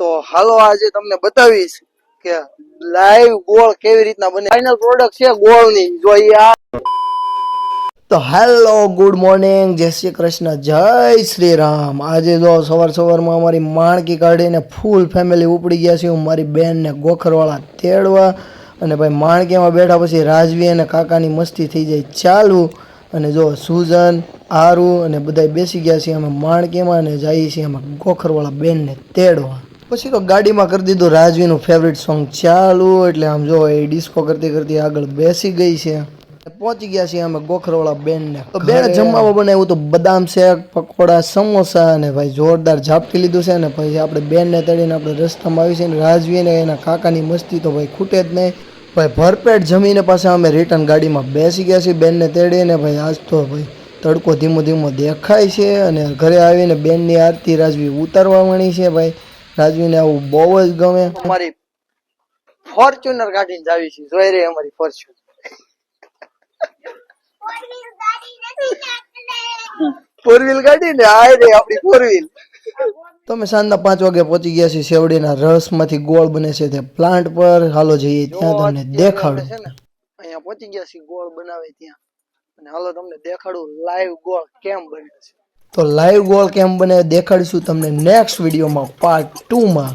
તો હાલો આજે તમને બતાવીશ કે લાઈવ ગોળ કેવી રીતના બને. ફાઇનલ પ્રોડક્ટ છે ગોળની. જો આ તો હેલો ગુડ મોર્નિંગ, જય શ્રી કૃષ્ણ, જય શ્રી રામ. આજે જો સવારમાં અમારી માણકી કાઢીને ફૂલ ફેમિલી ઉપડી ગયા છે. હું મારી બેનને ગોખરવાળા તેડવા અને ભાઈ માણકીમાં બેઠા પછી રાજવી અને કાકાની મસ્તી થઈ જાય ચાલુ. અને જો સુજન આરુ અને બધા બેસી ગયા છીએ અમે માણકીમાં અને જઈએ છીએ અમે ગોખરવાળા બેનને તેડવા. પછી તો ગાડીમાં કરી દીધું રાજવીનું ફેવરિટ સોંગ ચાલુ. એટલે આમ જો એ ડિસ્કો કરતી કરતી આગળ બેસી ગઈ છે. પહોંચી ગયા છીએ અમે ગોખરવાળા બેનને. તો બેને જમવામાં બનાવ્યું તો બદામ શેક, પકોડા, સમોસા અને ભાઈ જોરદાર ઝાપટી લીધું છે. ને પછી આપણે બેનને તેડીને આપણે રસ્તામાં આવી છે ને રાજવીને એના કાકાની મસ્તી તો ભાઈ ખૂટે જ નહીં. ભાઈ ભરપેટ જમીને પાછા અમે રિટર્ન ગાડીમાં બેસી ગયા છીએ બેનને તેડીને. ભાઈ આજ તો ભાઈ તડકો ધીમો ધીમો દેખાય છે અને ઘરે આવીને બેનની આરતી રાજવી ઉતારવા મળી છે. ભાઈ રાજવીને આવું બહુ જ ગમે. અમારી ફોર્ચ્યુનર ગાડીને જાવી છે. જોઈ રહી અમારી ફોર્ચ્યુનર. ફોર વ્હીલ ગાડી ને આ રે આપણી ફોર વ્હીલ. તમે સાંજના 5 વાગે પહોંચી ગયા છીએ શેવડીના રસમાંથી ગોળ બને છે તે પ્લાન્ટ પર. હાલો જઈએ ત્યાં તમને દેખાડું. અહીંયા પહોંચી ગયા છીએ ગોળ બનાવે ત્યાં અને હાલો તમને દેખાડું લાઈવ ગોળ કેમ બને છે. તો લાઈવ ગોળ કેમ બને દેખાડીશું તમને નેક્સ્ટ વિડીયોમાં પાર્ટ 2 માં.